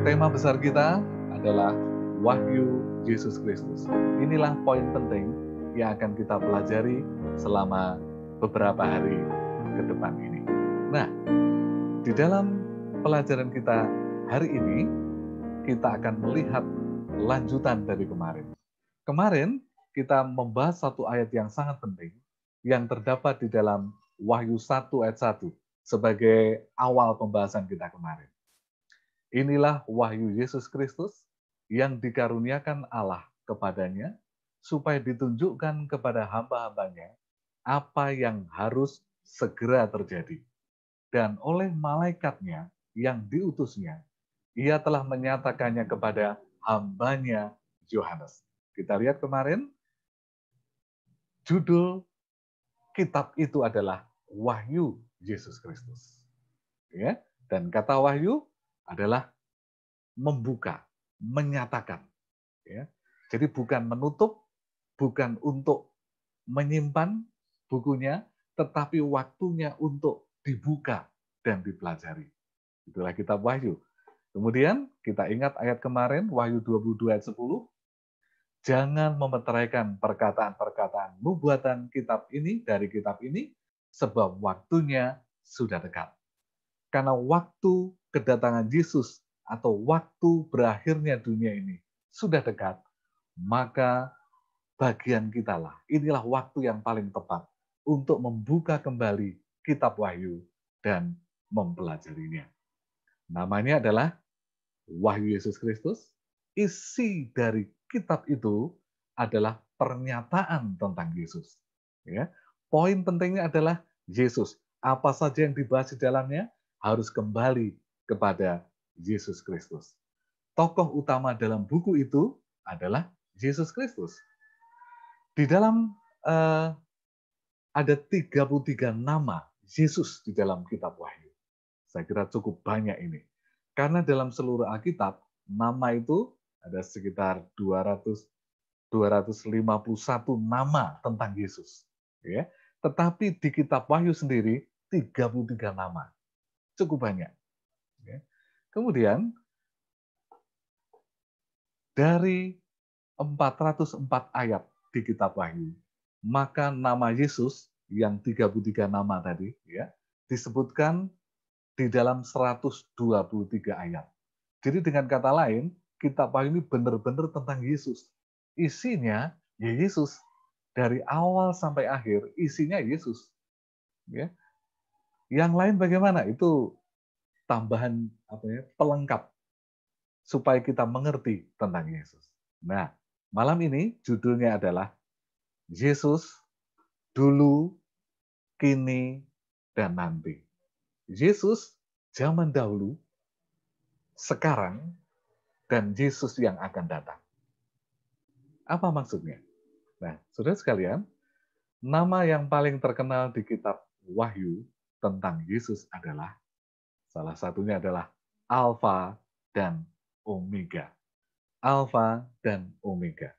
Tema besar kita adalah Wahyu Yesus Kristus. Inilah poin penting yang akan kita pelajari selama beberapa hari ke depan ini. Nah, di dalam pelajaran kita hari ini, kita akan melihat lanjutan dari kemarin. Kemarin kita membahas satu ayat yang sangat penting yang terdapat di dalam Wahyu 1 ayat 1 sebagai awal pembahasan kita kemarin. Inilah wahyu Yesus Kristus yang dikaruniakan Allah kepadanya supaya ditunjukkan kepada hamba-hambanya apa yang harus segera terjadi. Dan oleh malaikatnya yang diutusnya, ia telah menyatakannya kepada hambanya Yohanes. Kita lihat kemarin, judul kitab itu adalah Wahyu Yesus Kristus. Ya, dan kata wahyu adalah membuka, menyatakan. Ya. Jadi bukan menutup, bukan untuk menyimpan bukunya, tetapi waktunya untuk dibuka dan dipelajari. Itulah kitab Wahyu. Kemudian kita ingat ayat kemarin, Wahyu 22 ayat 10, jangan memeteraikan perkataan-perkataan nubuatan kitab ini dari kitab ini, sebab waktunya sudah dekat. Karena waktu kedatangan Yesus atau waktu berakhirnya dunia ini sudah dekat, maka bagian kita lah, inilah waktu yang paling tepat untuk membuka kembali kitab Wahyu dan mempelajarinya. Namanya adalah Wahyu Yesus Kristus. Isi dari kitab itu adalah pernyataan tentang Yesus. Ya. Poin pentingnya adalah Yesus. Apa saja yang dibahas di dalamnya harus kembali kepada Yesus Kristus. Tokoh utama dalam buku itu adalah Yesus Kristus. Di dalam ada 33 nama Yesus di dalam kitab Wahyu. Saya kira cukup banyak ini. Karena dalam seluruh Alkitab, nama itu ada sekitar 251 nama tentang Yesus. Ya. Tetapi di kitab Wahyu sendiri, 33 nama. Cukup banyak. Ya. Kemudian, dari 404 ayat di kitab Wahyu, maka nama Yesus yang 33 nama tadi ya disebutkan di dalam 123 ayat. Jadi dengan kata lain, kitab Wahyu ini benar-benar tentang Yesus. Isinya ya Yesus. Dari awal sampai akhir isinya Yesus. Ya. Yang lain bagaimana? Itu tambahan pelengkap supaya kita mengerti tentang Yesus. Nah, malam ini judulnya adalah Yesus dulu, kini, dan nanti. Yesus zaman dahulu, sekarang, dan Yesus yang akan datang. Apa maksudnya? Nah, saudara sekalian, nama yang paling terkenal di kitab Wahyu tentang Yesus adalah, salah satunya adalah Alfa dan Omega. Alfa dan Omega.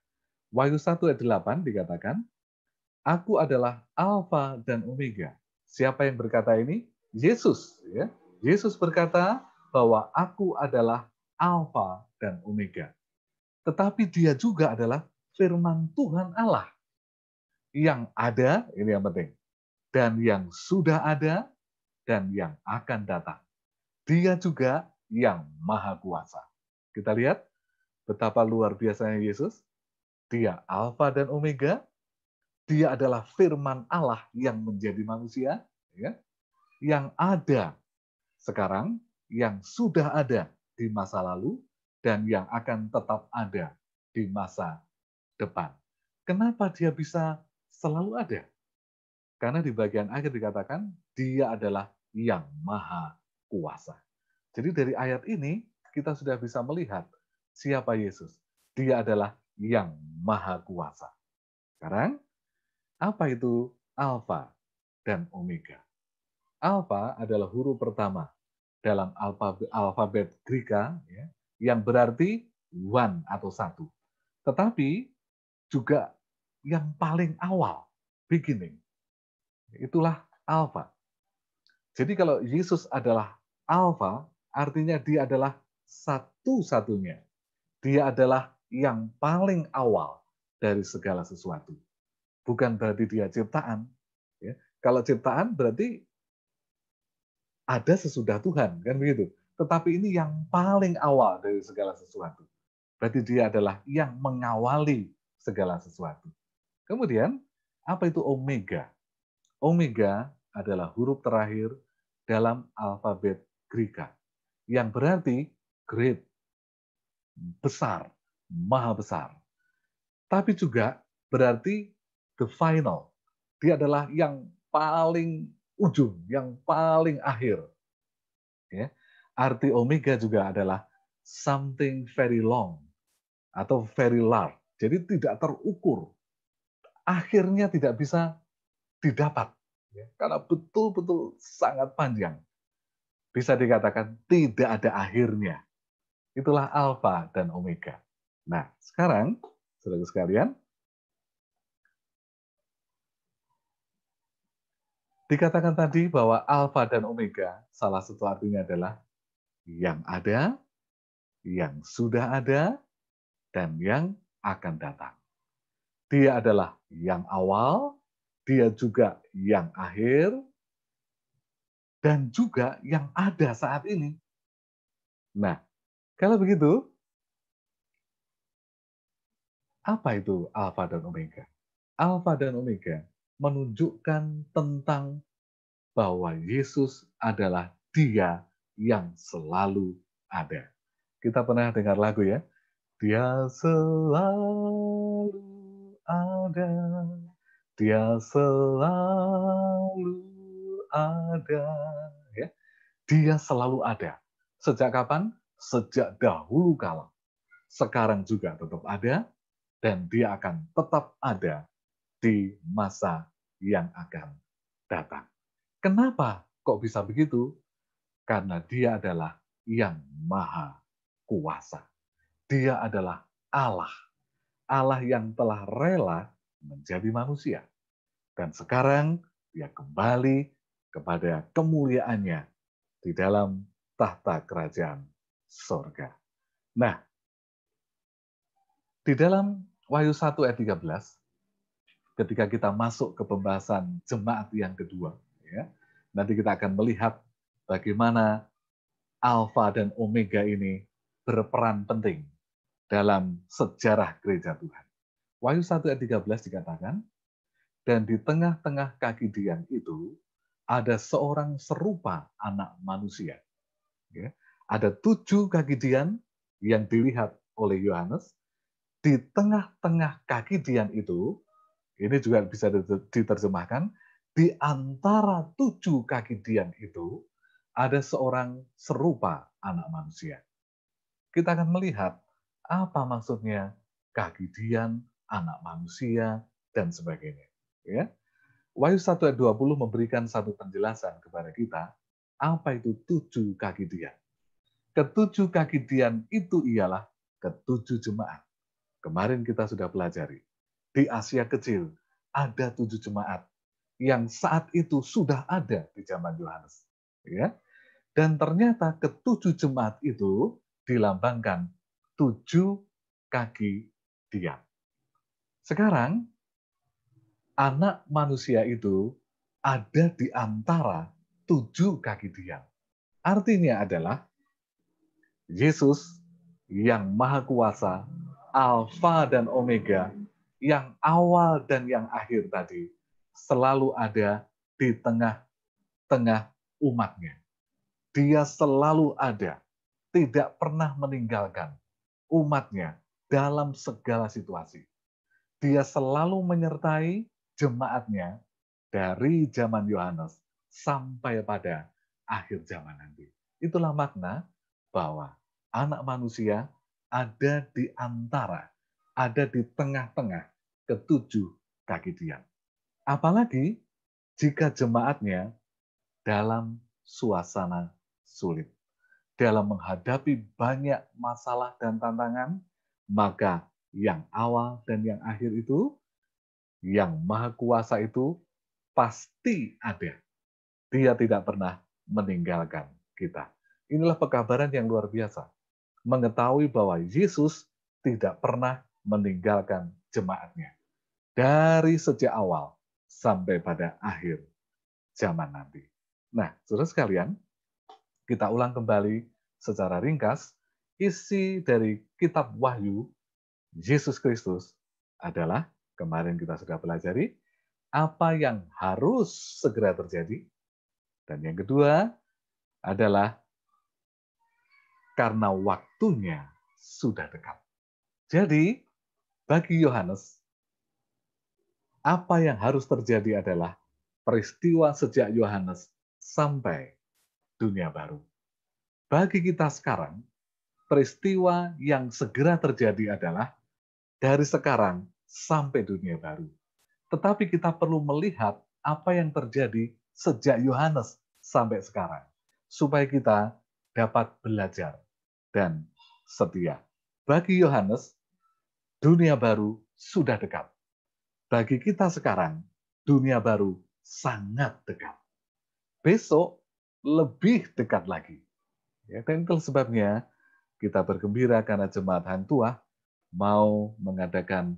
Wahyu 1 ayat 8 dikatakan, Aku adalah Alfa dan Omega. Siapa yang berkata ini? Yesus. Ya. Yesus berkata bahwa aku adalah Alfa dan Omega. Tetapi dia juga adalah firman Tuhan Allah. Yang ada, ini yang penting, dan yang sudah ada, dan yang akan datang. Dia juga yang maha kuasa. Kita lihat betapa luar biasanya Yesus. Dia Alfa dan Omega. Dia adalah firman Allah yang menjadi manusia, ya, yang ada sekarang, yang sudah ada di masa lalu, dan yang akan tetap ada di masa depan. Kenapa dia bisa selalu ada? Karena di bagian akhir dikatakan, dia adalah yang maha kuasa. Jadi dari ayat ini, kita sudah bisa melihat siapa Yesus. Dia adalah yang maha kuasa. Sekarang, apa itu Alfa dan Omega? Alfa adalah huruf pertama dalam alfabet Greka ya, yang berarti one atau satu. Tetapi juga yang paling awal, beginning. Itulah Alfa. Jadi kalau Yesus adalah Alfa, artinya dia adalah satu-satunya. Dia adalah yang paling awal dari segala sesuatu. Bukan berarti dia ciptaan. Ya. Kalau ciptaan berarti ada sesudah Tuhan, kan begitu. Tetapi ini yang paling awal dari segala sesuatu. Berarti dia adalah yang mengawali segala sesuatu. Kemudian, apa itu omega? Omega adalah huruf terakhir dalam alfabet Greka, yang berarti great, besar, maha besar. Tapi juga berarti the final. Dia adalah yang paling ujung, yang paling akhir. Ya. Arti omega juga adalah something very long atau very large. Jadi tidak terukur. Akhirnya tidak bisa didapat. Ya. Karena betul-betul sangat panjang. Bisa dikatakan tidak ada akhirnya. Itulah alfa dan omega. Nah, sekarang, saudara sekalian, dikatakan tadi bahwa alfa dan omega, salah satu artinya adalah yang ada, yang sudah ada, dan yang akan datang. Dia adalah yang awal, dia juga yang akhir, dan juga yang ada saat ini. Nah, kalau begitu, apa itu alfa dan omega? Alfa dan omega menunjukkan tentang bahwa Yesus adalah Dia yang selalu ada. Kita pernah dengar lagu ya, Dia selalu ada, Dia selalu ada. Ya, Dia selalu ada. Sejak kapan? Sejak dahulu kala. Sekarang juga tetap ada, dan Dia akan tetap ada di masa yang akan datang. Kenapa kok bisa begitu? Karena Dia adalah yang maha kuasa. Dia adalah Allah. Allah yang telah rela menjadi manusia. Dan sekarang Dia kembali kepada kemuliaannya di dalam tahta kerajaan sorga. Nah, di dalam Wahyu 1 ayat 13, ketika kita masuk ke pembahasan jemaat yang kedua, ya, nanti kita akan melihat bagaimana Alfa dan Omega ini berperan penting dalam sejarah gereja Tuhan. Wahyu 1 ayat 13 dikatakan, dan di tengah-tengah kaki Dian itu ada seorang serupa anak manusia. Ya. Ada 7 kaki Dian yang dilihat oleh Yohanes. Di tengah-tengah kaki Dian itu, ini juga bisa diterjemahkan, di antara 7 kaki Dian itu ada seorang serupa anak manusia. Kita akan melihat apa maksudnya kaki Dian, anak manusia, dan sebagainya. Ya. Wahyu 1 ayat 20 memberikan satu penjelasan kepada kita, apa itu 7 kaki Dian. Ketujuh kaki Dian itu ialah ketujuh jemaat. Kemarin kita sudah pelajari. Di Asia Kecil ada 7 jemaat yang saat itu sudah ada di zaman Yohanes. Ya. Dan ternyata ketujuh jemaat itu dilambangkan 7 kaki Dian. Sekarang, anak manusia itu ada di antara 7 kaki Dian. Artinya adalah Yesus yang maha kuasa, Alfa dan Omega, yang awal dan yang akhir tadi, selalu ada di tengah-tengah umatnya. Dia selalu ada, tidak pernah meninggalkan umatnya dalam segala situasi. Dia selalu menyertai jemaatnya dari zaman Yohanes sampai pada akhir zaman nanti. Itulah makna bahwa anak manusia ada di antara, ada di tengah-tengah ketujuh kaki Dian. Apalagi jika jemaatnya dalam suasana sulit, dalam menghadapi banyak masalah dan tantangan, maka yang awal dan yang akhir itu, yang maha kuasa itu pasti ada. Dia tidak pernah meninggalkan kita. Inilah pekabaran yang luar biasa. mengetahui bahwa Yesus tidak pernah meninggalkan jemaatnya dari sejak awal sampai pada akhir zaman nanti. Nah, saudara sekalian, kita ulang kembali secara ringkas, isi dari kitab Wahyu Yesus Kristus adalah, kemarin kita sudah pelajari, apa yang harus segera terjadi. Dan yang kedua adalah karena waktunya sudah dekat. Jadi, bagi Yohanes, apa yang harus terjadi adalah peristiwa sejak Yohanes sampai dunia baru. Bagi kita sekarang, peristiwa yang segera terjadi adalah dari sekarang sampai dunia baru. Tetapi kita perlu melihat apa yang terjadi sejak Yohanes sampai sekarang, supaya kita dapat belajar dan setia. Bagi Yohanes, dunia baru sudah dekat. Bagi kita sekarang, dunia baru sangat dekat. Besok lebih dekat lagi. Ya, dan itu sebabnya kita bergembira karena Jemaat Hang Tuah mau mengadakan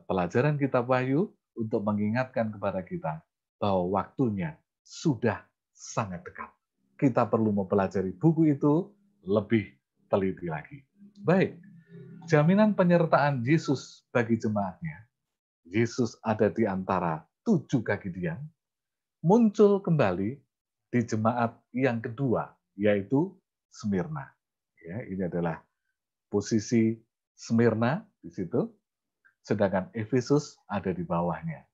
pelajaran kitab Wahyu untuk mengingatkan kepada kita bahwa waktunya sudah sangat dekat. Kita perlu mempelajari buku itu lebih teliti lagi. Baik, jaminan penyertaan Yesus bagi jemaatnya. Yesus ada di antara 7 kaki dia, muncul kembali di jemaat yang kedua, yaitu Smyrna. Ya, ini adalah posisi Smyrna di situ, sedangkan Efesus ada di bawahnya.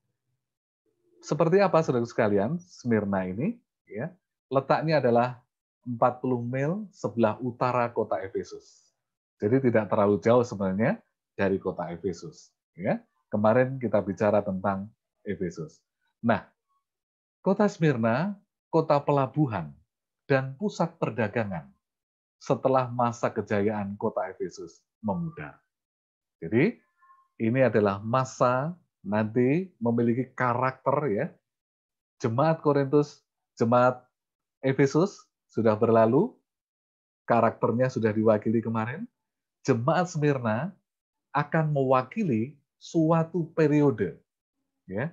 Seperti apa, saudara sekalian, Smyrna ini? Ya, letaknya adalah 40 mil sebelah utara kota Efesus. Jadi tidak terlalu jauh sebenarnya dari kota Efesus. Ya, kemarin kita bicara tentang Efesus. Nah, kota Smyrna, kota pelabuhan dan pusat perdagangan setelah masa kejayaan kota Efesus memudar. Jadi, ini adalah masa nanti memiliki karakter ya. Jemaat Korintus, jemaat Efesus sudah berlalu, karakternya sudah diwakili kemarin. Jemaat Smyrna akan mewakili suatu periode ya.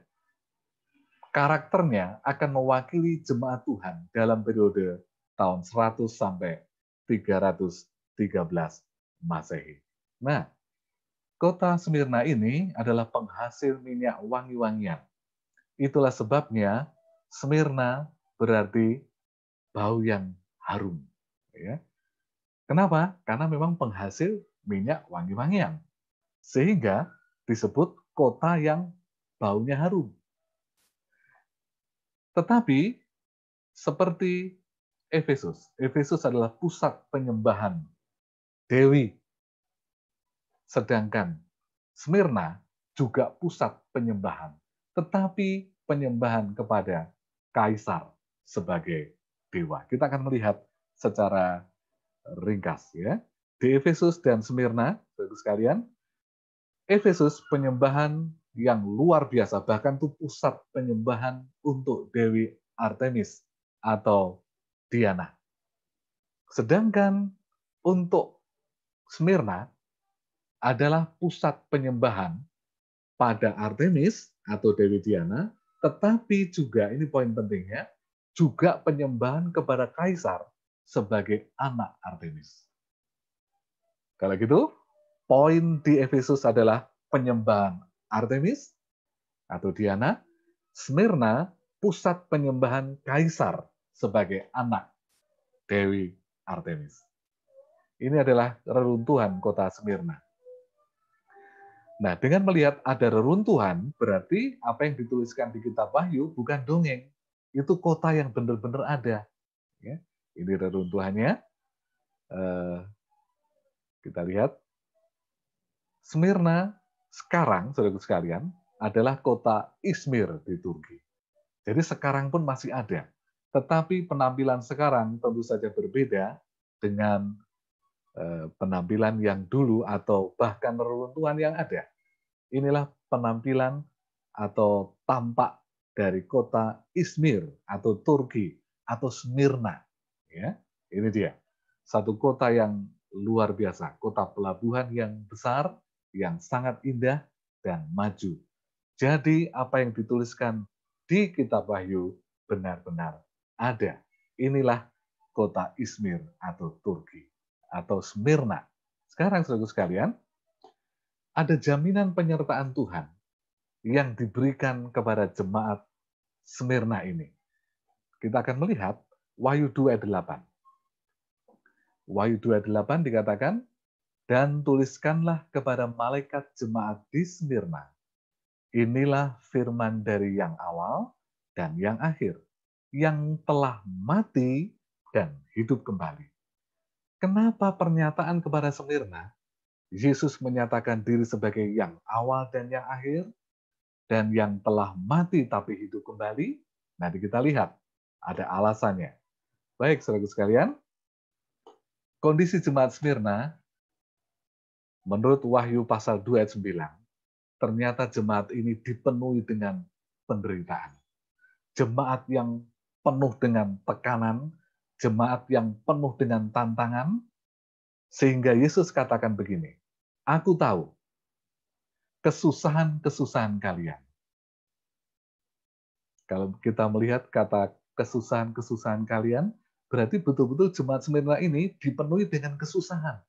Karakternya akan mewakili jemaat Tuhan dalam periode tahun 100 sampai 313 Masehi. Nah, kota Smyrna ini adalah penghasil minyak wangi-wangian. Itulah sebabnya Smyrna berarti bau yang harum. Ya. Kenapa? Karena memang penghasil minyak wangi-wangian. Sehingga disebut kota yang baunya harum. Tetapi seperti Efesus. Efesus adalah pusat penyembahan dewi. Sedangkan Smyrna juga pusat penyembahan. Tetapi penyembahan kepada kaisar sebagai dewa. Kita akan melihat secara ringkas ya. Di Efesus dan Smyrna, saudara sekalian, Efesus penyembahan yang luar biasa, bahkan itu pusat penyembahan untuk Dewi Artemis atau Diana. Sedangkan untuk Smyrna adalah pusat penyembahan pada Artemis atau Dewi Diana, tetapi juga, ini poin pentingnya, juga penyembahan kepada kaisar sebagai anak Artemis. Kalau gitu, poin di Efesus adalah penyembahan Artemis atau Diana, Smyrna pusat penyembahan kaisar sebagai anak Dewi Artemis. Ini adalah reruntuhan kota Smyrna. Nah, dengan melihat ada reruntuhan, berarti apa yang dituliskan di kitab Wahyu bukan dongeng. Itu kota yang benar-benar ada. Ya, ini reruntuhannya. Kita lihat. Smyrna sekarang, saudara sekalian, adalah kota Izmir di Turki. Jadi sekarang pun masih ada. Tetapi penampilan sekarang tentu saja berbeda dengan penampilan yang dulu atau bahkan reruntuhan yang ada. Inilah penampilan atau tampak dari kota Izmir atau Turki atau Smyrna. Ya, ini dia. Satu kota yang luar biasa, kota pelabuhan yang besar, yang sangat indah dan maju. Jadi apa yang dituliskan di kitab Wahyu benar-benar ada. Inilah kota Izmir atau Turki atau Smyrna. Sekarang saudara sekalian, ada jaminan penyertaan Tuhan yang diberikan kepada jemaat Smyrna ini. Kita akan melihat Wahyu 2 ayat 8. Wahyu 2 ayat 8 dikatakan, dan tuliskanlah kepada malaikat jemaat di Smyrna. Inilah firman dari yang awal dan yang akhir, yang telah mati dan hidup kembali. Kenapa pernyataan kepada Smyrna, Yesus menyatakan diri sebagai yang awal dan yang akhir, dan yang telah mati tapi hidup kembali? Nanti kita lihat, ada alasannya. Baik, saudara sekalian, kondisi jemaat Smyrna, menurut Wahyu pasal 2 ayat 9, ternyata jemaat ini dipenuhi dengan penderitaan. Jemaat yang penuh dengan tekanan, jemaat yang penuh dengan tantangan, sehingga Yesus katakan begini, aku tahu kesusahan-kesusahan kalian. Kalau kita melihat kata kesusahan-kesusahan kalian, berarti betul-betul jemaat Smyrna ini dipenuhi dengan kesusahan.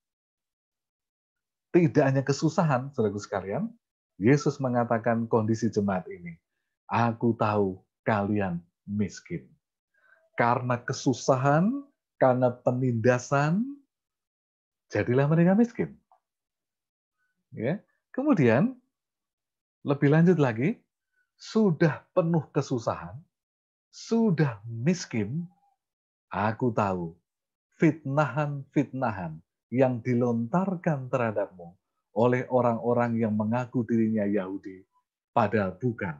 Tidak hanya kesusahan, saudaraku sekalian, Yesus mengatakan kondisi jemaat ini, aku tahu kalian miskin. Karena kesusahan, karena penindasan, jadilah mereka miskin. Ya. Kemudian, lebih lanjut lagi, sudah penuh kesusahan, sudah miskin, aku tahu fitnahan-fitnahan yang dilontarkan terhadapmu oleh orang-orang yang mengaku dirinya Yahudi, padahal bukan.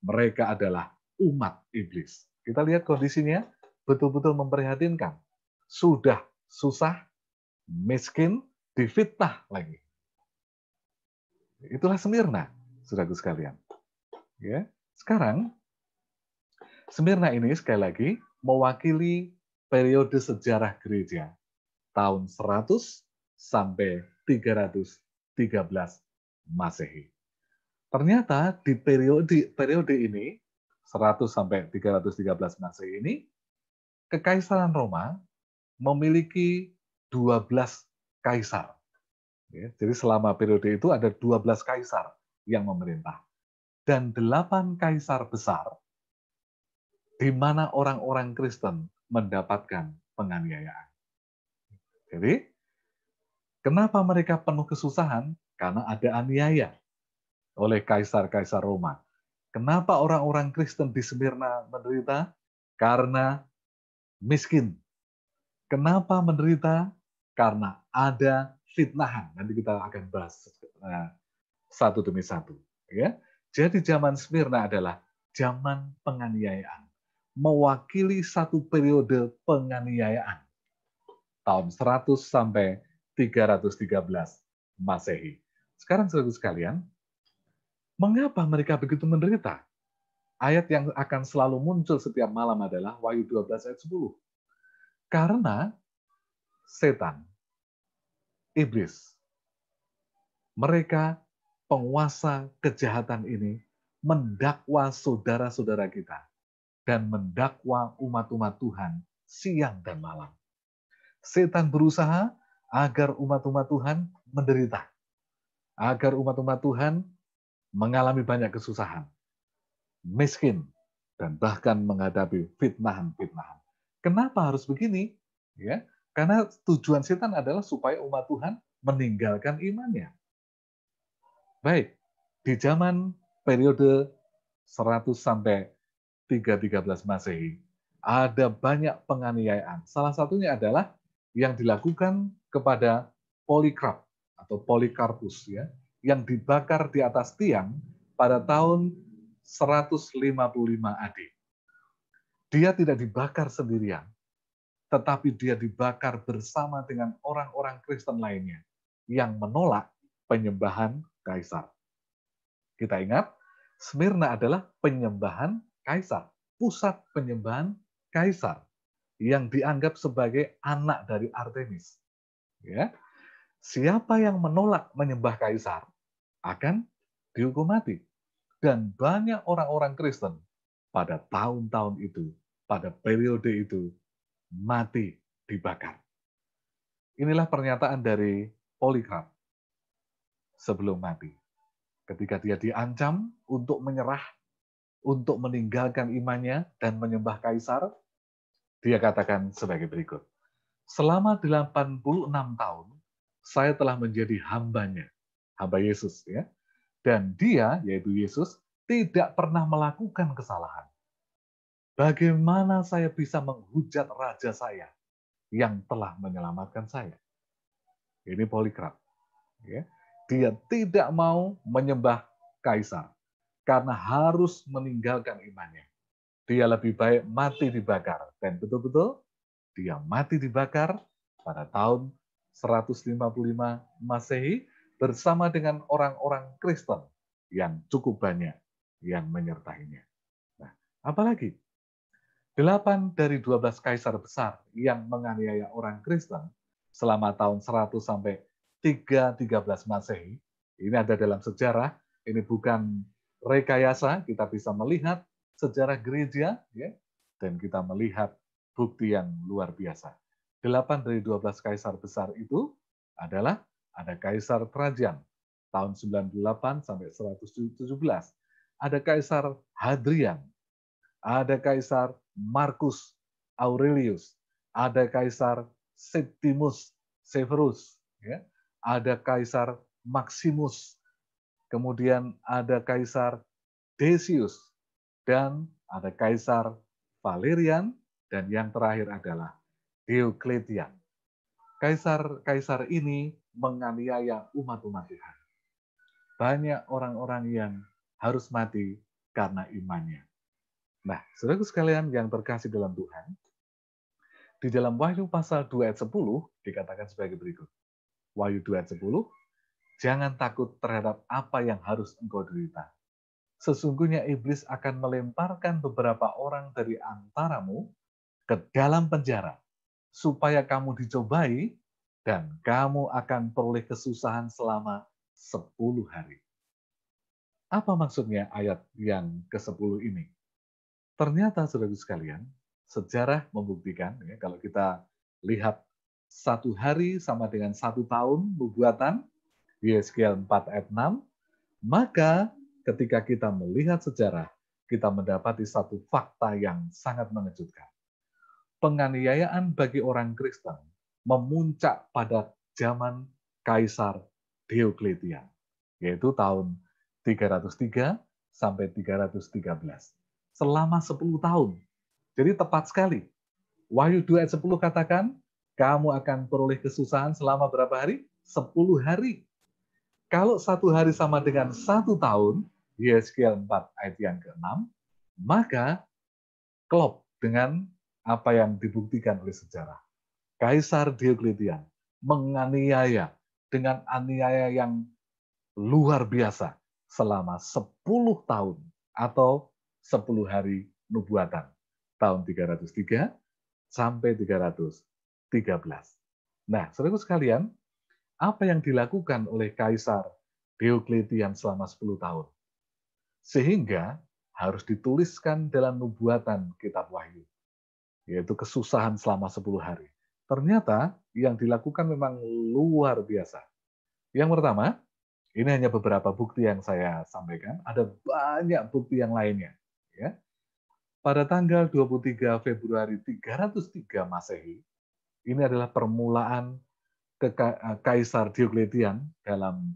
Mereka adalah umat iblis. Kita lihat kondisinya, betul-betul memprihatinkan. Sudah susah, miskin, difitnah lagi. Itulah Smyrna, saudaraku sekalian. Ya. Sekarang, Smyrna ini sekali lagi mewakili periode sejarah gereja tahun 100 sampai 313 Masehi. Ternyata di periode ini 100 sampai 313 Masehi ini Kekaisaran Roma memiliki 12 kaisar. Ya, jadi selama periode itu ada 12 kaisar yang memerintah dan 8 kaisar besar di mana orang-orang Kristen mendapatkan penganiayaan. Jadi, kenapa mereka penuh kesusahan? Karena ada aniaya oleh kaisar-kaisar Roma. Kenapa orang-orang Kristen di Smyrna menderita? Karena miskin. Kenapa menderita? Karena ada fitnahan. Nanti kita akan bahas satu demi satu. Ya. Jadi zaman Smyrna adalah zaman penganiayaan. Mewakili satu periode penganiayaan. Tahun 100 sampai 313 Masehi. Sekarang saudara sekalian, mengapa mereka begitu menderita? Ayat yang akan selalu muncul setiap malam adalah Wahyu 12 ayat 10. Karena setan, iblis, mereka penguasa kejahatan ini mendakwa saudara-saudara kita dan mendakwa umat-umat Tuhan siang dan malam. Setan berusaha agar umat-umat Tuhan menderita, agar umat-umat Tuhan mengalami banyak kesusahan, miskin, dan bahkan menghadapi fitnahan-fitnahan. Kenapa harus begini? Ya, karena tujuan setan adalah supaya umat Tuhan meninggalkan imannya. Baik, di zaman periode 100 sampai 313 Masehi, ada banyak penganiayaan. Salah satunya adalah yang dilakukan kepada Polikarp atau Polikarpus, ya, yang dibakar di atas tiang pada tahun 155 AD. Dia tidak dibakar sendirian, tetapi dia dibakar bersama dengan orang-orang Kristen lainnya yang menolak penyembahan kaisar. Kita ingat, Smyrna adalah penyembahan kaisar, pusat penyembahan kaisar yang dianggap sebagai anak dari Artemis. Ya. siapa yang menolak menyembah kaisar akan dihukum mati. Dan banyak orang-orang Kristen pada tahun-tahun itu, pada periode itu, mati dibakar. Inilah pernyataan dari Polikarp sebelum mati. Ketika dia diancam untuk menyerah, untuk meninggalkan imannya dan menyembah kaisar, dia katakan sebagai berikut. Selama 86 tahun, saya telah menjadi hambanya, hamba Yesus, ya. Dan dia, yaitu Yesus, tidak pernah melakukan kesalahan. Bagaimana saya bisa menghujat raja saya yang telah menyelamatkan saya? Ini Polikarp. Ya. Dia tidak mau menyembah kaisar karena harus meninggalkan imannya. Dia lebih baik mati dibakar. Dan betul-betul dia mati dibakar pada tahun 155 Masehi bersama dengan orang-orang Kristen yang cukup banyak yang menyertainya. Nah, apalagi 8 dari 12 kaisar besar yang menganiaya orang Kristen selama tahun 100 sampai 313 Masehi, ini ada dalam sejarah, ini bukan rekayasa, kita bisa melihat sejarah gereja, ya, dan kita melihat bukti yang luar biasa. 8 dari 12 kaisar besar itu adalah ada Kaisar Trajan tahun 98 sampai 117, ada Kaisar Hadrian, ada Kaisar Marcus Aurelius, ada Kaisar Septimus Severus, ya, ada Kaisar Maximus, kemudian ada Kaisar Decius, dan ada Kaisar Valerian, dan yang terakhir adalah Diocletian. Kaisar-kaisar ini menganiaya umat-umat Tuhan. Banyak orang-orang yang harus mati karena imannya. Nah, saudaraku sekalian yang terkasih dalam Tuhan, di dalam Wahyu pasal 2 ayat 10 dikatakan sebagai berikut. Wahyu 2 ayat 10, jangan takut terhadap apa yang harus engkau derita. Sesungguhnya iblis akan melemparkan beberapa orang dari antaramu ke dalam penjara, supaya kamu dicobai dan kamu akan peroleh kesusahan selama 10 hari. Apa maksudnya ayat yang ke-10 ini? Ternyata, saudara sekalian, sejarah membuktikan, ya, kalau kita lihat 1 hari sama dengan 1 tahun nubuatan, Yeskiel 4 ayat 6, maka ketika kita melihat sejarah, kita mendapati satu fakta yang sangat mengejutkan. Penganiayaan bagi orang Kristen memuncak pada zaman Kaisar Diocletian, yaitu tahun 303 sampai 313. Selama 10 tahun. Jadi tepat sekali. Wahyu 2 ayat 10 katakan, kamu akan peroleh kesusahan selama berapa hari? 10 hari. Kalau 1 hari sama dengan 1 tahun, Yeskiel 4 ayat yang ke-6, maka klop dengan apa yang dibuktikan oleh sejarah. Kaisar Diocletian menganiaya dengan aniaya yang luar biasa selama 10 tahun atau 10 hari nubuatan. Tahun 303 sampai 313. Nah, saudaraku sekalian, apa yang dilakukan oleh Kaisar Diocletian selama 10 tahun? Sehingga harus dituliskan dalam nubuatan kitab Wahyu, yaitu kesusahan selama 10 hari. Ternyata yang dilakukan memang luar biasa. Yang pertama, ini hanya beberapa bukti yang saya sampaikan, ada banyak bukti yang lainnya. Ya. Pada tanggal 23 Februari 303 Masehi, ini adalah permulaan Kaisar Diocletian dalam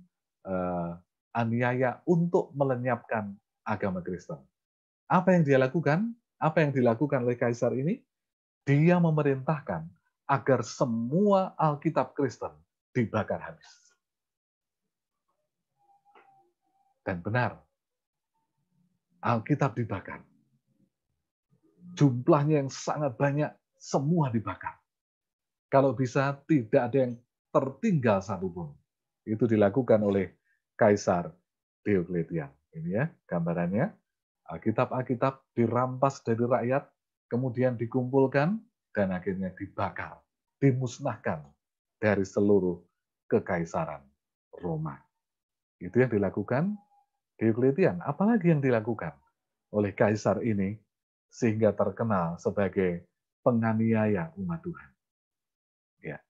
aniaya untuk melenyapkan agama Kristen. Apa yang dia lakukan? Apa yang dilakukan oleh Kaisar ini? Dia memerintahkan agar semua Alkitab Kristen dibakar habis. Dan benar, Alkitab dibakar. Jumlahnya yang sangat banyak, semua dibakar. Kalau bisa, tidak ada yang tertinggal satupun. Itu dilakukan oleh Kaisar Diocletian. Ini ya gambarannya. Alkitab-Alkitab dirampas dari rakyat, kemudian dikumpulkan, dan akhirnya dibakar, dimusnahkan dari seluruh kekaisaran Roma. Itu yang dilakukan Diokletian. Apalagi yang dilakukan oleh kaisar ini sehingga terkenal sebagai penganiaya umat Tuhan. Ya,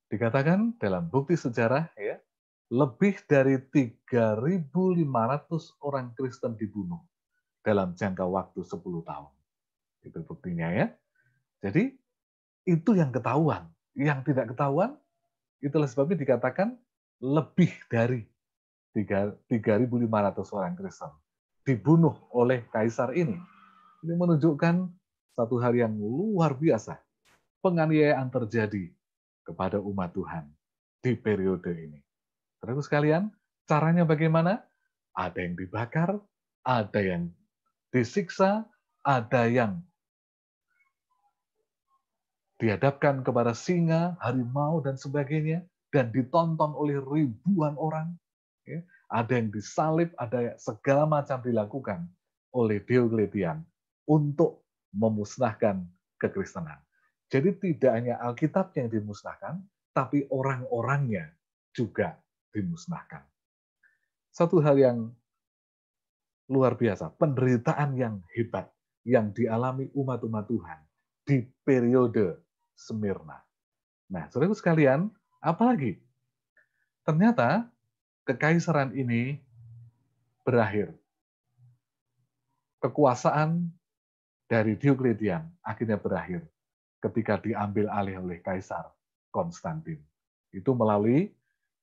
dikatakan dalam bukti sejarah ya, lebih dari 3.500 orang Kristen dibunuh dalam jangka waktu 10 tahun. Itu buktinya ya. Jadi itu yang ketahuan. Yang tidak ketahuan, itulah sebabnya dikatakan lebih dari 3.500 orang Kristen dibunuh oleh kaisar ini. Ini menunjukkan satu hal yang luar biasa. Penganiayaan terjadi kepada umat Tuhan di periode ini. Terus sekalian, caranya bagaimana? Ada yang dibakar, ada yang disiksa, ada yang dihadapkan kepada singa, harimau, dan sebagainya, dan ditonton oleh ribuan orang. Ya. Ada yang disalib, ada segala macam dilakukan oleh Diokletian untuk memusnahkan kekristenan. Jadi tidak hanya Alkitab yang dimusnahkan, tapi orang-orangnya juga dimusnahkan. Satu hal yang luar biasa, penderitaan yang hebat yang dialami umat-umat Tuhan di periode Smyrna. Nah, saudara sekalian, apalagi? Ternyata kekaisaran ini berakhir. Kekuasaan dari Diokletian akhirnya berakhir ketika diambil alih oleh Kaisar Konstantin. Itu melalui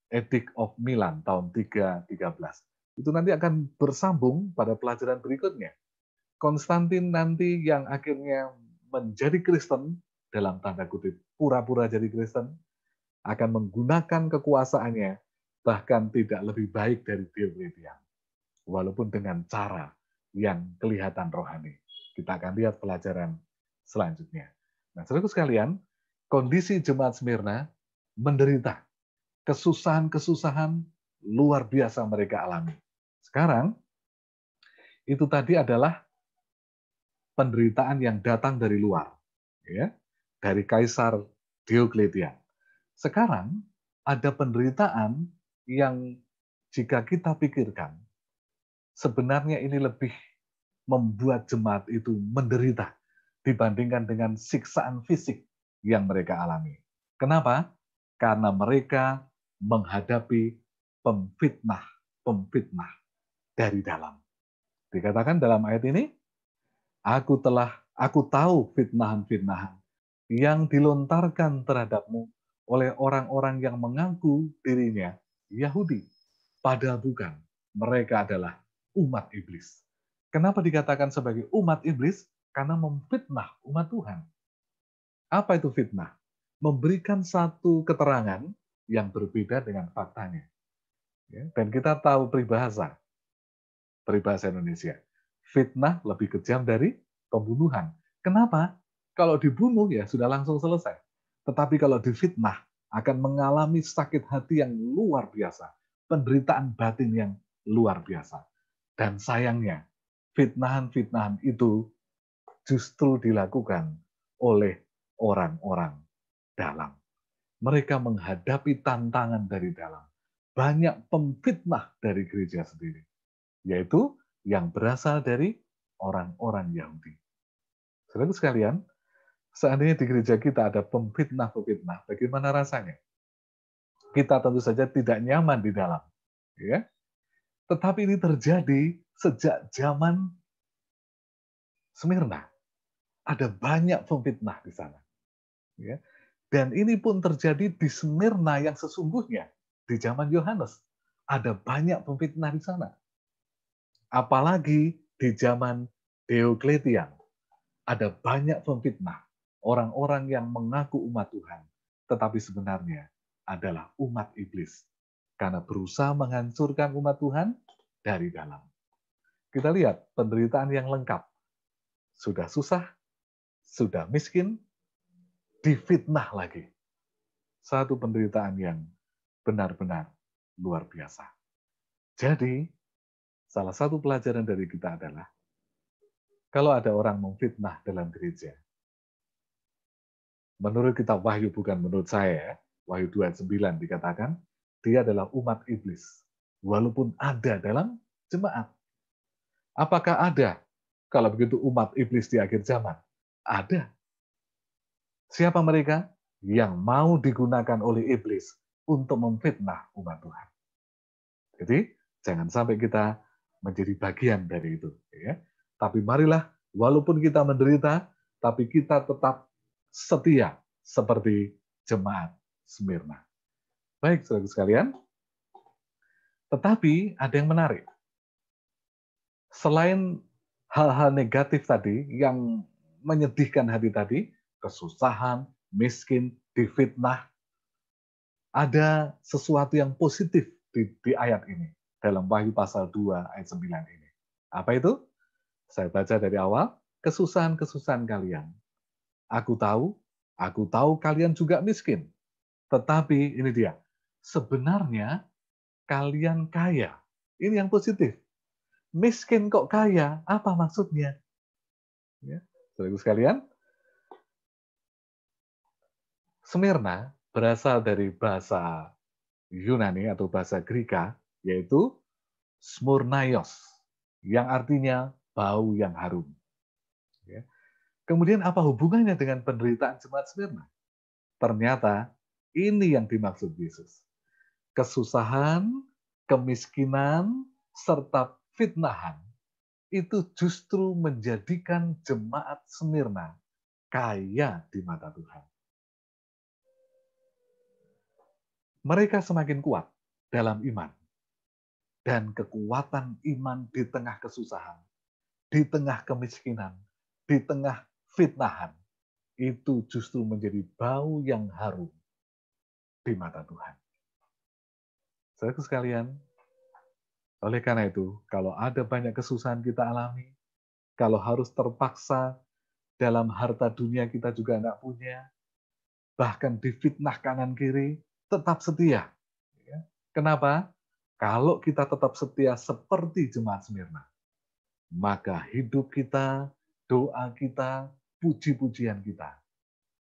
Edict of Milan tahun 313. Itu nanti akan bersambung pada pelajaran berikutnya. Konstantin nanti yang akhirnya menjadi Kristen, dalam tanda kutip pura-pura jadi Kristen, akan menggunakan kekuasaannya bahkan tidak lebih baik dari Diokletian. Walaupun dengan cara yang kelihatan rohani. Kita akan lihat pelajaran selanjutnya. Nah, saudaraku sekalian, kondisi jemaat Smyrna menderita kesusahan-kesusahan luar biasa mereka alami. Sekarang, itu tadi adalah penderitaan yang datang dari luar, ya, dari Kaisar Diokletian. Sekarang, ada penderitaan yang jika kita pikirkan, sebenarnya ini lebih membuat jemaat itu menderita dibandingkan dengan siksaan fisik yang mereka alami. Kenapa? Karena mereka menghadapi pemfitnah dari dalam. Dikatakan dalam ayat ini, aku tahu fitnahan-fitnahan yang dilontarkan terhadapmu oleh orang-orang yang mengaku dirinya Yahudi. Padahal bukan, mereka adalah umat iblis. Kenapa dikatakan sebagai umat iblis? Karena memfitnah umat Tuhan. Apa itu fitnah? Memberikan satu keterangan yang berbeda dengan faktanya. Dan kita tahu peribahasa Indonesia. Fitnah lebih kejam dari pembunuhan. Kenapa? Kalau dibunuh ya sudah langsung selesai. Tetapi kalau difitnah akan mengalami sakit hati yang luar biasa. Penderitaan batin yang luar biasa. Dan sayangnya, fitnahan-fitnahan itu justru dilakukan oleh orang-orang dalam. Mereka menghadapi tantangan dari dalam. Banyak pemfitnah dari gereja sendiri, yaitu yang berasal dari orang-orang Yahudi. Saudara sekalian, seandainya di gereja kita ada pemfitnah-pemfitnah, bagaimana rasanya? Kita tentu saja tidak nyaman di dalam, ya. Tetapi ini terjadi sejak zaman Smyrna. Ada banyak pemfitnah di sana. Ya. Dan ini pun terjadi di Smyrna yang sesungguhnya. Di zaman Yohanes. Ada banyak pemfitnah di sana. Apalagi di zaman Diokletian. Ada banyak pemfitnah. Orang-orang yang mengaku umat Tuhan. Tetapi sebenarnya adalah umat iblis. Karena berusaha menghancurkan umat Tuhan dari dalam. Kita lihat penderitaan yang lengkap. Sudah susah, sudah miskin, difitnah lagi. Satu penderitaan yang benar-benar luar biasa. Jadi, salah satu pelajaran dari kita adalah, kalau ada orang memfitnah dalam gereja, menurut kitab Wahyu, bukan menurut saya, Wahyu 2 ayat 9 dikatakan, dia adalah umat iblis, walaupun ada dalam jemaat. Apakah ada kalau begitu umat iblis di akhir zaman? Ada. Siapa mereka? Yang mau digunakan oleh iblis untuk memfitnah umat Tuhan. Jadi, jangan sampai kita menjadi bagian dari itu. Ya. Tapi marilah, walaupun kita menderita, tapi kita tetap setia seperti jemaat Smyrna. Baik, saudara sekalian. Tetapi ada yang menarik. Selain hal-hal negatif tadi yang menyedihkan hati tadi, kesusahan, miskin, difitnah, ada sesuatu yang positif di ayat ini dalam Wahyu pasal 2 ayat 9 ini. Apa itu? Saya baca dari awal, kesusahan-kesusahan kalian. Aku tahu kalian juga miskin. Tetapi ini dia, sebenarnya kalian kaya. Ini yang positif. Miskin kok kaya, apa maksudnya? Ya, saudara sekalian, Smyrna berasal dari bahasa Yunani atau bahasa Greka, yaitu smurnaios, yang artinya bau yang harum. Ya. Kemudian apa hubungannya dengan penderitaan jemaat Smyrna? Ternyata ini yang dimaksud Yesus. Kesusahan, kemiskinan, serta fitnahan itu justru menjadikan jemaat Smyrna kaya di mata Tuhan. Mereka semakin kuat dalam iman. Dan kekuatan iman di tengah kesusahan, di tengah kemiskinan, di tengah fitnahan, itu justru menjadi bau yang harum di mata Tuhan. Saudara sekalian, oleh karena itu, kalau ada banyak kesusahan kita alami, kalau harus terpaksa dalam harta dunia kita juga tidak punya, bahkan difitnah kanan kiri, tetap setia. Kenapa? Kalau kita tetap setia seperti jemaat Smyrna, maka hidup kita, doa kita, puji-pujian kita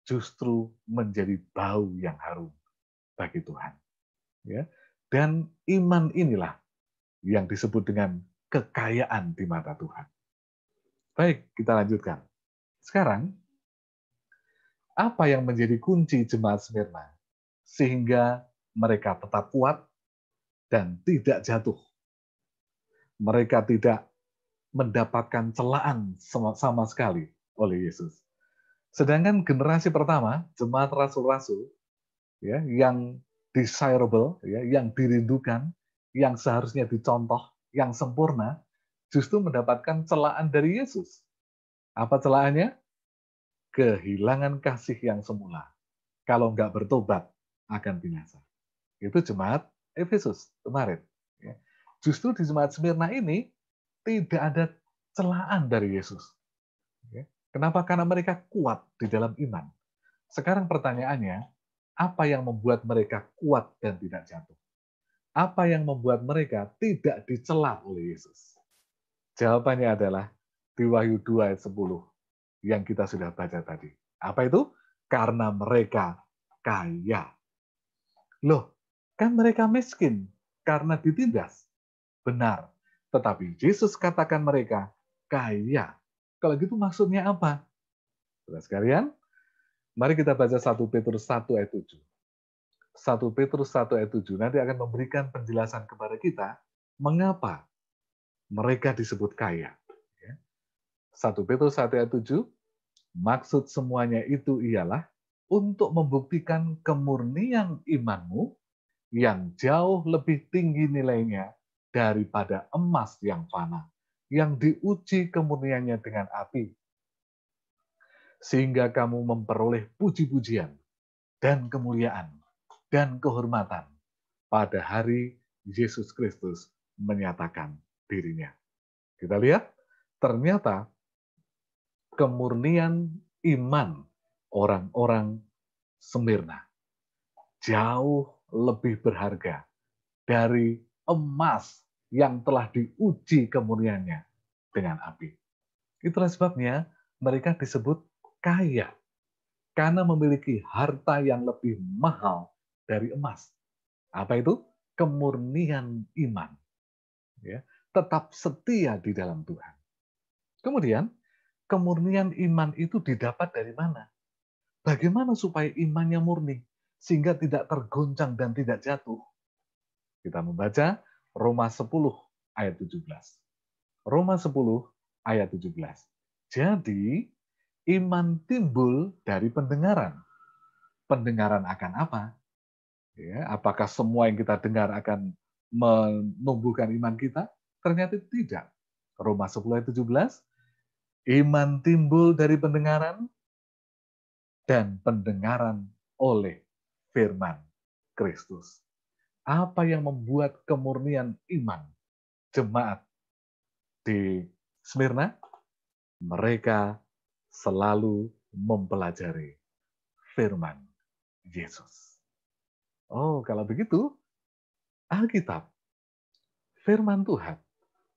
justru menjadi bau yang harum bagi Tuhan. Ya. Dan iman inilah yang disebut dengan kekayaan di mata Tuhan. Baik, kita lanjutkan. Sekarang, apa yang menjadi kunci jemaat Smyrna sehingga mereka tetap kuat dan tidak jatuh? Mereka tidak mendapatkan celaan sama sekali oleh Yesus. Sedangkan generasi pertama, jemaat rasul-rasul, ya, yang desirable, ya, yang dirindukan, yang seharusnya dicontoh, yang sempurna, justru mendapatkan celaan dari Yesus. Apa celaannya? Kehilangan kasih yang semula. Kalau nggak bertobat, akan binasa. Itu jemaat Efesus kemarin. Ya. Justru di jemaat Smyrna ini, tidak ada celaan dari Yesus. Ya. Kenapa? Karena mereka kuat di dalam iman. Sekarang pertanyaannya, apa yang membuat mereka kuat dan tidak jatuh? Apa yang membuat mereka tidak dicela oleh Yesus? Jawabannya adalah di Wahyu 2 ayat 10 yang kita sudah baca tadi. Apa itu? Karena mereka kaya. Loh, kan mereka miskin karena ditindas. Benar, tetapi Yesus katakan mereka kaya. Kalau gitu maksudnya apa? Saudara sekalian, mari kita baca 1 Petrus 1 ayat 7. 1 Petrus 1 ayat 7 nanti akan memberikan penjelasan kepada kita mengapa mereka disebut kaya. 1 Petrus 1 ayat 7, maksud semuanya itu ialah untuk membuktikan kemurnian imanmu yang jauh lebih tinggi nilainya daripada emas yang fana, yang diuji kemurniannya dengan api, sehingga kamu memperoleh puji-pujian dan kemuliaan dan kehormatan pada hari Yesus Kristus menyatakan dirinya. Kita lihat, ternyata kemurnian iman orang-orang Smyrna jauh lebih berharga dari emas yang telah diuji kemurniannya dengan api. Itulah sebabnya mereka disebut kaya, karena memiliki harta yang lebih mahal dari emas. Apa itu? Kemurnian iman. Ya, tetap setia di dalam Tuhan. Kemudian, kemurnian iman itu didapat dari mana? Bagaimana supaya imannya murni sehingga tidak tergoncang dan tidak jatuh? Kita membaca Roma 10 ayat 17. Roma 10 ayat 17. Jadi, iman timbul dari pendengaran. Pendengaran akan apa? Ya, apakah semua yang kita dengar akan menumbuhkan iman kita? Ternyata tidak. Roma 10 ayat 17, iman timbul dari pendengaran dan pendengaran oleh firman Kristus. Apa yang membuat kemurnian iman jemaat di Smyrna? Mereka selalu mempelajari firman Yesus. Oh, kalau begitu, Alkitab, firman Tuhan,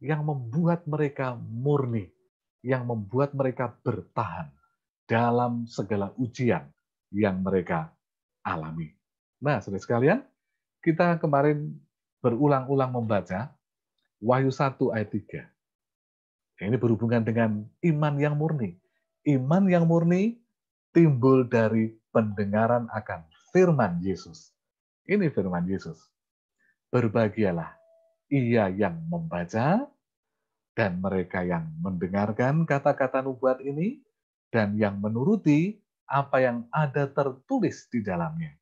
yang membuat mereka murni, yang membuat mereka bertahan dalam segala ujian yang mereka alami. Nah, saudara sekalian, kita kemarin berulang-ulang membaca Wahyu 1 ayat 3. Ini berhubungan dengan iman yang murni. Iman yang murni timbul dari pendengaran akan firman Yesus. Ini firman Yesus. Berbahagialah ia yang membaca dan mereka yang mendengarkan kata-kata nubuat ini dan yang menuruti apa yang ada tertulis di dalamnya.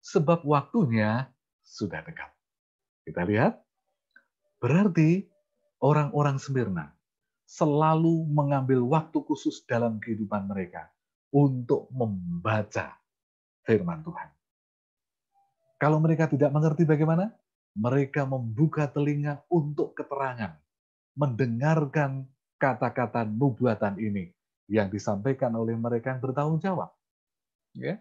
Sebab waktunya sudah dekat. Kita lihat, berarti orang-orang Smyrna selalu mengambil waktu khusus dalam kehidupan mereka untuk membaca firman Tuhan. Kalau mereka tidak mengerti bagaimana, mereka membuka telinga untuk keterangan, mendengarkan kata-kata nubuatan ini yang disampaikan oleh mereka yang bertanggung jawab. Ya.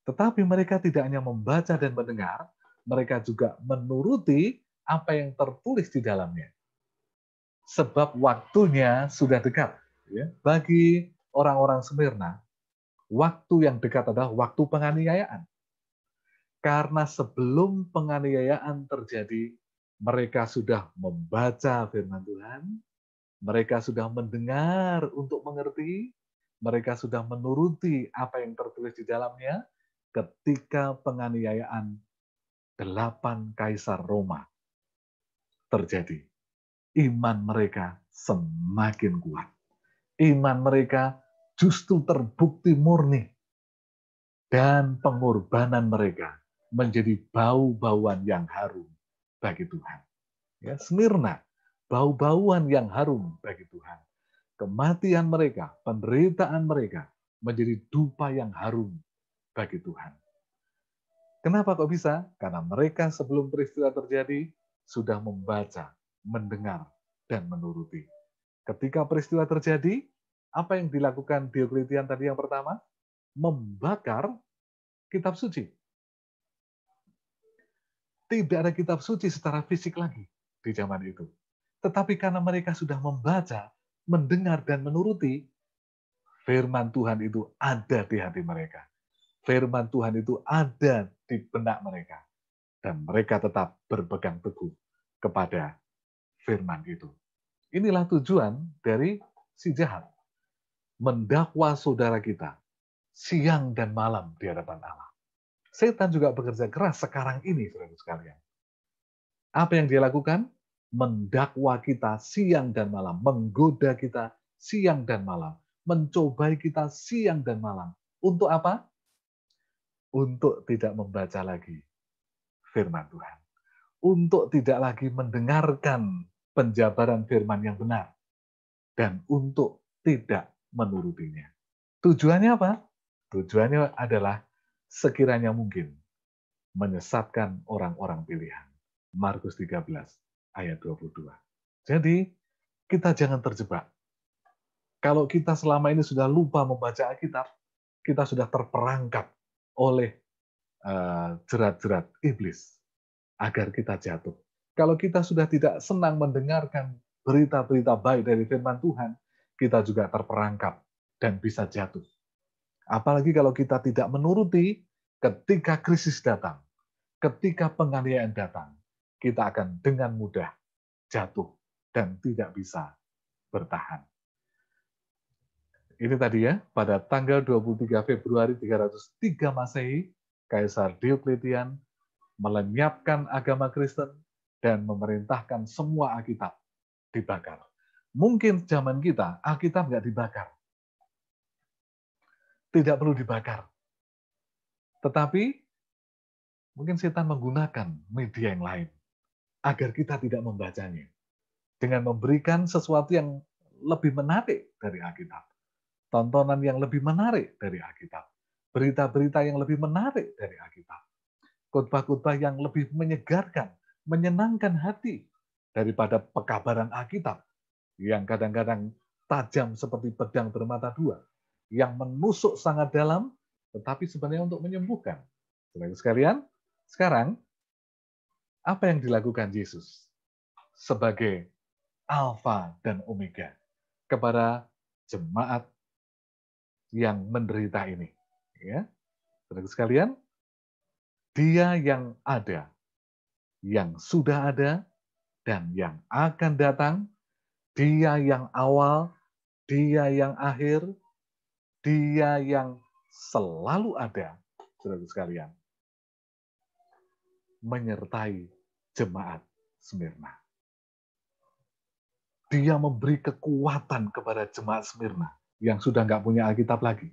Tetapi mereka tidak hanya membaca dan mendengar, mereka juga menuruti apa yang tertulis di dalamnya. Sebab waktunya sudah dekat. Ya. Bagi orang-orang Smyrna, waktu yang dekat adalah waktu penganiayaan. Karena sebelum penganiayaan terjadi, mereka sudah membaca firman Tuhan, mereka sudah mendengar untuk mengerti, mereka sudah menuruti apa yang tertulis di dalamnya ketika penganiayaan 8 kaisar Roma terjadi. Iman mereka semakin kuat. Iman mereka justru terbukti murni. Dan pengorbanan mereka menjadi bau-bauan yang harum bagi Tuhan. Ya, Smyrna, bau-bauan yang harum bagi Tuhan. Kematian mereka, penderitaan mereka menjadi dupa yang harum bagi Tuhan. Kenapa kok bisa? Karena mereka sebelum peristiwa terjadi sudah membaca, mendengar, dan menuruti. Ketika peristiwa terjadi, apa yang dilakukan Diokletian tadi yang pertama? Membakar kitab suci. Tidak ada kitab suci secara fisik lagi di zaman itu. Tetapi karena mereka sudah membaca, mendengar, dan menuruti, firman Tuhan itu ada di hati mereka. Firman Tuhan itu ada di benak mereka. Dan mereka tetap berpegang teguh kepada firman itu. Inilah tujuan dari si jahat. Mendakwa saudara kita siang dan malam di hadapan Allah. Setan juga bekerja keras sekarang ini, saudara sekalian. Apa yang dia lakukan? Mendakwa kita siang dan malam, menggoda kita siang dan malam, mencobai kita siang dan malam. Untuk apa? Untuk tidak membaca lagi firman Tuhan. Untuk tidak lagi mendengarkan penjabaran firman yang benar. Dan untuk tidak menurutinya. Tujuannya apa? Tujuannya adalah sekiranya mungkin menyesatkan orang-orang pilihan. Markus 13 ayat 22. Jadi, kita jangan terjebak. Kalau kita selama ini sudah lupa membaca Alkitab, kita sudah terperangkap oleh jerat-jerat iblis agar kita jatuh. Kalau kita sudah tidak senang mendengarkan berita-berita baik dari firman Tuhan, kita juga terperangkap dan bisa jatuh. Apalagi kalau kita tidak menuruti ketika krisis datang. ketika penganiayaan datang, kita akan dengan mudah jatuh dan tidak bisa bertahan. Ini tadi ya, pada tanggal 23 Februari 303 Masehi, Kaisar Diokletian melenyapkan agama Kristen dan memerintahkan semua Alkitab dibakar. Mungkin zaman kita, Alkitab nggak dibakar. Tidak perlu dibakar. Tetapi, mungkin setan menggunakan media yang lain agar kita tidak membacanya. Dengan memberikan sesuatu yang lebih menarik dari Alkitab. Tontonan yang lebih menarik dari Alkitab. Berita-berita yang lebih menarik dari Alkitab. Khotbah-khotbah yang lebih menyegarkan, menyenangkan hati daripada pekabaran Alkitab yang kadang-kadang tajam seperti pedang bermata dua, yang menusuk sangat dalam, tetapi sebenarnya untuk menyembuhkan. Saudara sekalian, sekarang apa yang dilakukan Yesus sebagai Alfa dan Omega kepada jemaat yang menderita ini? Ya, saudara sekalian, Dia yang ada, yang sudah ada, dan yang akan datang, Dia yang awal, Dia yang akhir, Dia yang selalu ada, saudara sekalian, menyertai jemaat Smyrna. Dia memberi kekuatan kepada jemaat Smyrna yang sudah nggak punya Alkitab lagi.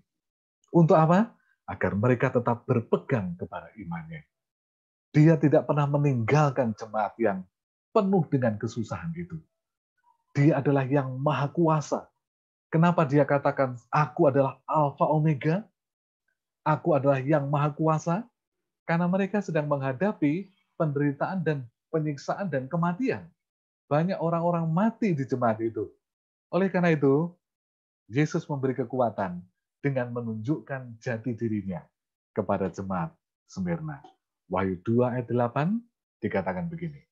Untuk apa? Agar mereka tetap berpegang kepada imannya. Dia tidak pernah meninggalkan jemaat yang penuh dengan kesusahan itu. Dia adalah yang maha kuasa. Kenapa dia katakan, aku adalah Alfa Omega? Aku adalah yang maha kuasa? Karena mereka sedang menghadapi penderitaan dan penyiksaan dan kematian. Banyak orang-orang mati di jemaat itu. Oleh karena itu, Yesus memberi kekuatan dengan menunjukkan jati dirinya kepada jemaat Smyrna. Wahyu 2 ayat 8 dikatakan begini.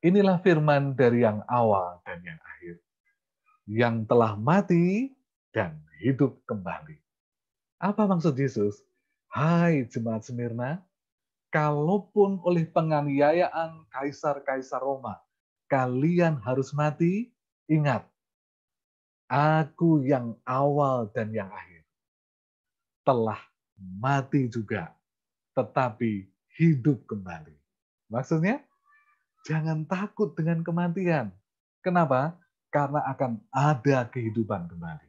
Inilah firman dari yang awal dan yang akhir, yang telah mati dan hidup kembali. Apa maksud Yesus? Hai jemaat Smyrna, kalaupun oleh penganiayaan kaisar-kaisar Roma, kalian harus mati, ingat, aku yang awal dan yang akhir. Telah mati juga, tetapi hidup kembali. Maksudnya, jangan takut dengan kematian. Kenapa? Karena akan ada kehidupan kembali.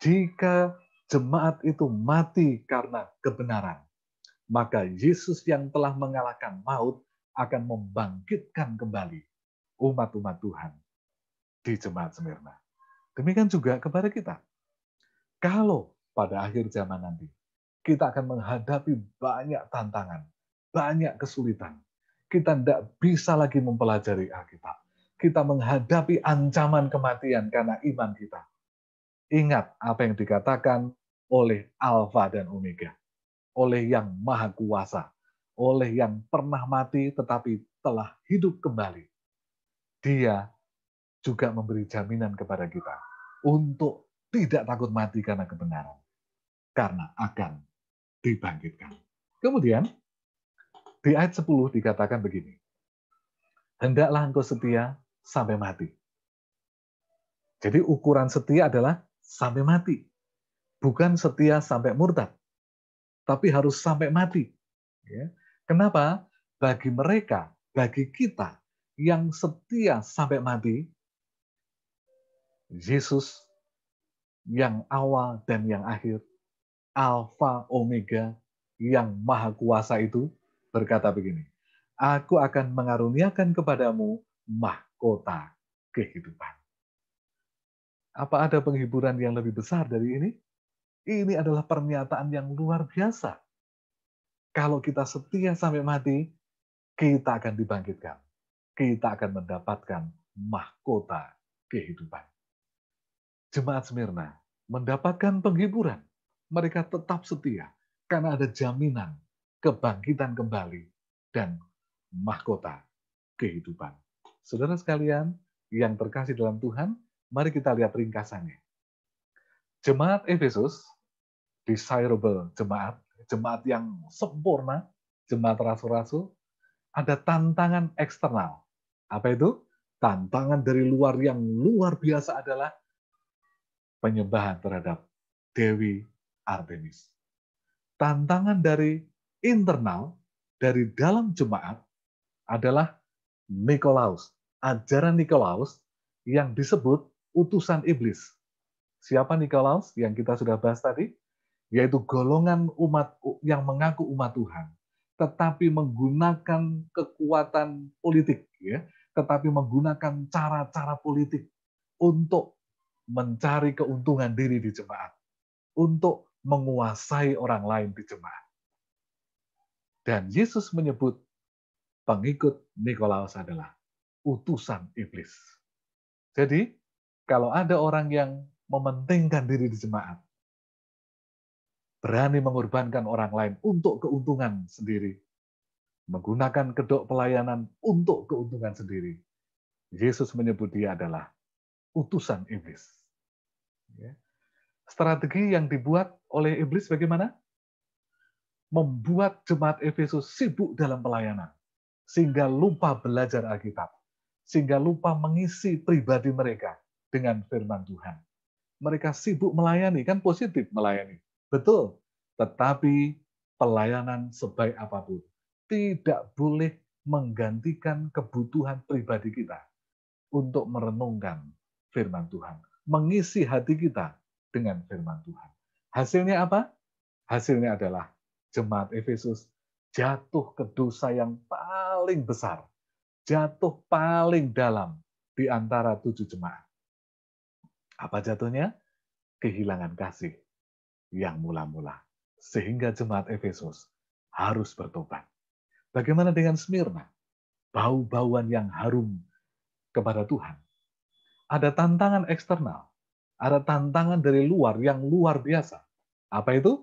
Jika jemaat itu mati karena kebenaran, maka Yesus yang telah mengalahkan maut akan membangkitkan kembali umat-umat Tuhan di jemaat Smyrna. Demikian juga kepada kita. Kalau pada akhir zaman nanti, kita akan menghadapi banyak tantangan, banyak kesulitan. Kita tidak bisa lagi mempelajari Alkitab. Kita menghadapi ancaman kematian karena iman kita. Ingat apa yang dikatakan oleh Alfa dan Omega, oleh yang maha kuasa, oleh yang pernah mati tetapi telah hidup kembali. Dia juga memberi jaminan kepada kita untuk tidak takut mati karena kebenaran, karena akan dibangkitkan. Kemudian, di ayat 10 dikatakan begini, hendaklah engkau setia sampai mati. Jadi ukuran setia adalah sampai mati. Bukan setia sampai murtad, tapi harus sampai mati. Ya. Kenapa? Bagi mereka, bagi kita yang setia sampai mati, Yesus yang awal dan yang akhir, Alfa Omega, yang maha kuasa itu berkata begini, aku akan mengaruniakan kepadamu mahkota kehidupan. Apa ada penghiburan yang lebih besar dari ini? Ini adalah pernyataan yang luar biasa. Kalau kita setia sampai mati, kita akan dibangkitkan. Kita akan mendapatkan mahkota kehidupan. Jemaat Smyrna mendapatkan penghiburan. Mereka tetap setia karena ada jaminan kebangkitan kembali dan mahkota kehidupan. Saudara sekalian yang terkasih dalam Tuhan, mari kita lihat ringkasannya. Jemaat Efesus, desirable jemaat, jemaat yang sempurna, jemaat rasul-rasul, ada tantangan eksternal. Apa itu? Tantangan dari luar yang luar biasa adalah penyembahan terhadap Dewi Artemis. Tantangan dari internal, dari dalam jemaat, adalah Nikolaus. Ajaran Nikolaus yang disebut utusan iblis. Siapa Nikolaus yang kita sudah bahas tadi? Yaitu golongan umat yang mengaku umat Tuhan, tetapi menggunakan kekuatan politik, ya, tetapi menggunakan cara-cara politik untuk mencari keuntungan diri di jemaat, untuk menguasai orang lain di jemaat. Dan Yesus menyebut pengikut Nikolaus adalah utusan iblis. Jadi, kalau ada orang yang mementingkan diri di jemaat, berani mengorbankan orang lain untuk keuntungan sendiri, menggunakan kedok pelayanan untuk keuntungan sendiri, Yesus menyebut dia adalah utusan iblis. Ya. Strategi yang dibuat oleh iblis bagaimana? Membuat jemaat Efesus sibuk dalam pelayanan, sehingga lupa belajar Alkitab, sehingga lupa mengisi pribadi mereka dengan firman Tuhan. Mereka sibuk melayani, kan positif melayani. Betul, tetapi pelayanan sebaik apapun tidak boleh menggantikan kebutuhan pribadi kita untuk merenungkan firman Tuhan, mengisi hati kita dengan firman Tuhan. Hasilnya apa? Hasilnya adalah jemaat Efesus jatuh ke dosa yang paling besar, jatuh paling dalam di antara 7 jemaat. Apa jatuhnya? Kehilangan kasih yang mula-mula. Sehingga jemaat Efesus harus bertobat. Bagaimana dengan Smyrna? Bau-bauan yang harum kepada Tuhan. Ada tantangan eksternal. Ada tantangan dari luar yang luar biasa. Apa itu?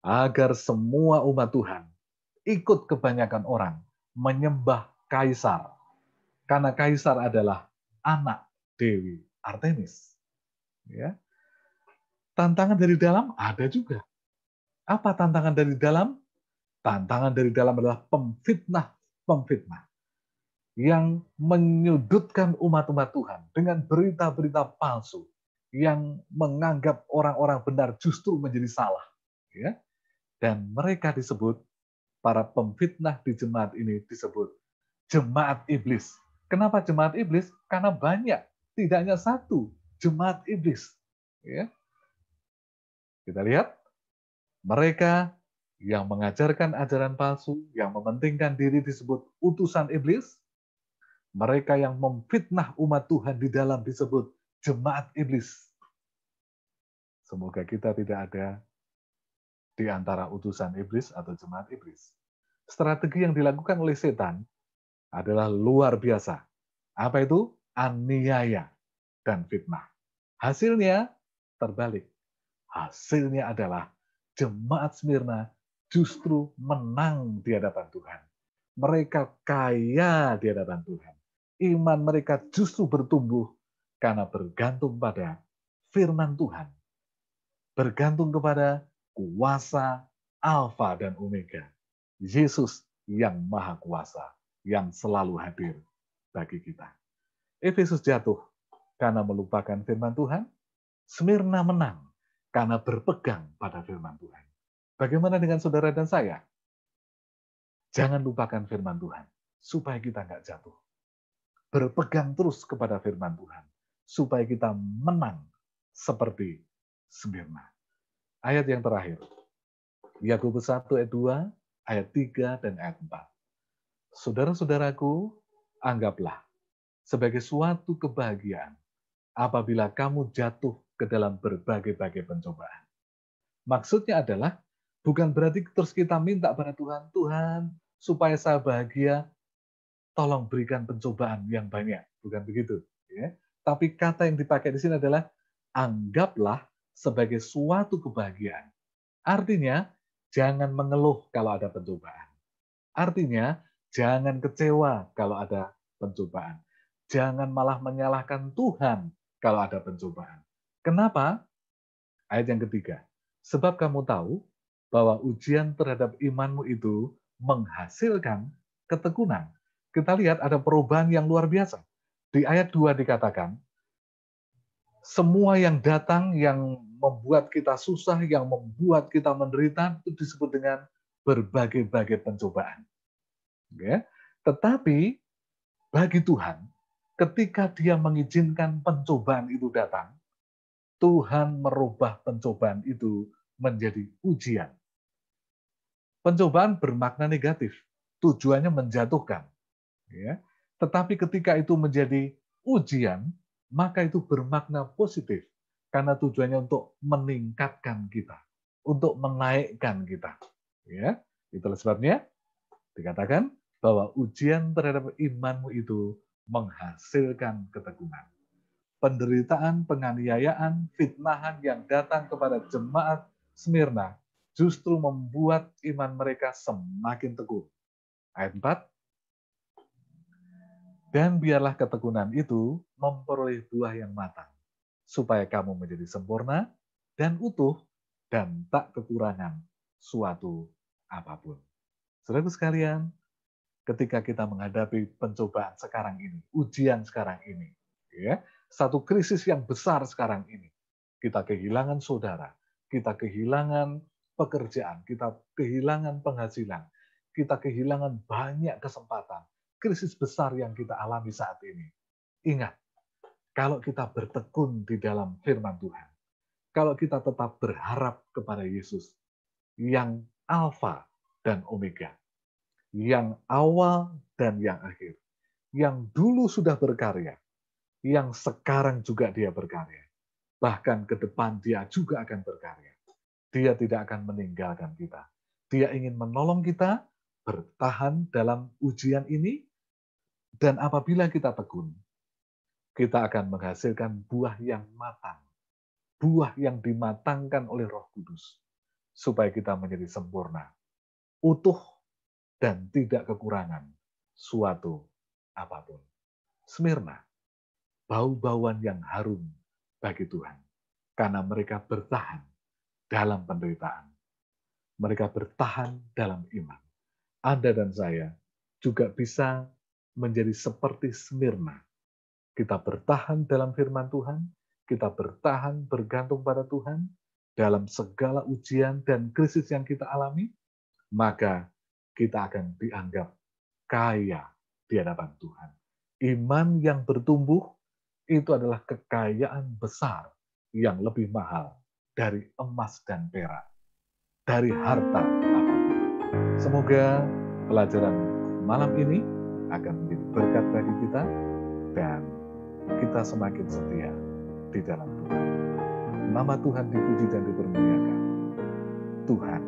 Agar semua umat Tuhan ikut kebanyakan orang menyembah Kaisar. Karena Kaisar adalah anak Dewi Artemis. Ya. Tantangan dari dalam ada juga. Apa tantangan dari dalam? Tantangan dari dalam adalah pemfitnah yang menyudutkan umat-umat Tuhan dengan berita-berita palsu yang menganggap orang-orang benar justru menjadi salah. Ya. Dan mereka disebut, para pemfitnah di jemaat ini disebut jemaat iblis. Kenapa jemaat iblis? Karena banyak, tidak hanya satu jemaat iblis. Ya. Kita lihat, mereka yang mengajarkan ajaran palsu, yang mementingkan diri disebut utusan iblis. Mereka yang memfitnah umat Tuhan di dalam disebut jemaat iblis. Semoga kita tidak ada di antara utusan iblis atau jemaat iblis. Strategi yang dilakukan oleh setan adalah luar biasa. Apa itu? Aniaya dan fitnah. Hasilnya terbalik. Hasilnya adalah jemaat Smyrna justru menang di hadapan Tuhan. Mereka kaya di hadapan Tuhan. Iman mereka justru bertumbuh karena bergantung pada firman Tuhan. Bergantung kepada kuasa Alfa dan Omega. Yesus yang maha kuasa, yang selalu hadir bagi kita. Efesus jatuh karena melupakan firman Tuhan. Smyrna menang karena berpegang pada firman Tuhan. Bagaimana dengan saudara dan saya? Jangan lupakan firman Tuhan, supaya kita nggak jatuh. Berpegang terus kepada firman Tuhan, supaya kita menang seperti Smyrna. Ayat yang terakhir, Yakobus 1 ayat 2, ayat 3, dan ayat 4. Saudara-saudaraku, anggaplah sebagai suatu kebahagiaan apabila kamu jatuh ke dalam berbagai-bagai pencobaan. Maksudnya adalah bukan berarti terus kita minta pada Tuhan, Tuhan, supaya saya bahagia, tolong berikan pencobaan yang banyak. Bukan begitu. Ya. Tapi kata yang dipakai di sini adalah anggaplah sebagai suatu kebahagiaan. Artinya, jangan mengeluh kalau ada pencobaan. Artinya, jangan kecewa kalau ada pencobaan. Jangan malah menyalahkan Tuhan kalau ada pencobaan. Kenapa? Ayat yang ketiga. Sebab kamu tahu bahwa ujian terhadap imanmu itu menghasilkan ketekunan. Kita lihat ada perubahan yang luar biasa. Di ayat 2 dikatakan, semua yang datang yang membuat kita susah, yang membuat kita menderita, itu disebut dengan berbagai-bagai pencobaan. Ya. Tetapi bagi Tuhan, ketika Dia mengizinkan pencobaan itu datang, Tuhan merubah pencobaan itu menjadi ujian. Pencobaan bermakna negatif, tujuannya menjatuhkan. Ya. Tetapi ketika itu menjadi ujian, maka itu bermakna positif. Karena tujuannya untuk meningkatkan kita, untuk menaikkan kita. Ya, itulah sebabnya dikatakan bahwa ujian terhadap imanmu itu menghasilkan ketekunan. Penderitaan, penganiayaan, fitnahan yang datang kepada jemaat Smyrna justru membuat iman mereka semakin teguh. Ayat 4, dan biarlah ketekunan itu memperoleh buah yang matang, supaya kamu menjadi sempurna dan utuh dan tak kekurangan suatu apapun. Saudaraku sekalian, ketika kita menghadapi pencobaan sekarang ini, ujian sekarang ini, ya, satu krisis yang besar sekarang ini, kita kehilangan saudara, kita kehilangan pekerjaan, kita kehilangan penghasilan, kita kehilangan banyak kesempatan, krisis besar yang kita alami saat ini. Ingat, kalau kita bertekun di dalam firman Tuhan, kalau kita tetap berharap kepada Yesus, yang Alfa dan Omega, yang awal dan yang akhir, yang dulu sudah berkarya, yang sekarang juga Dia berkarya, bahkan ke depan Dia juga akan berkarya. Dia tidak akan meninggalkan kita. Dia ingin menolong kita bertahan dalam ujian ini, dan apabila kita tekun, kita akan menghasilkan buah yang matang, buah yang dimatangkan oleh Roh Kudus, supaya kita menjadi sempurna, utuh, dan tidak kekurangan suatu apapun. Smyrna, bau-bauan yang harum bagi Tuhan, karena mereka bertahan dalam penderitaan. Mereka bertahan dalam iman. Anda dan saya juga bisa menjadi seperti Smyrna. Kita bertahan dalam firman Tuhan, kita bertahan bergantung pada Tuhan, dalam segala ujian dan krisis yang kita alami, maka kita akan dianggap kaya di hadapan Tuhan. Iman yang bertumbuh itu adalah kekayaan besar yang lebih mahal dari emas dan perak, dari harta apapun. Semoga pelajaran malam ini akan menjadi berkat bagi kita dan kita semakin setia di dalam Tuhan. Nama Tuhan dipuji dan dipermuliakan. Tuhan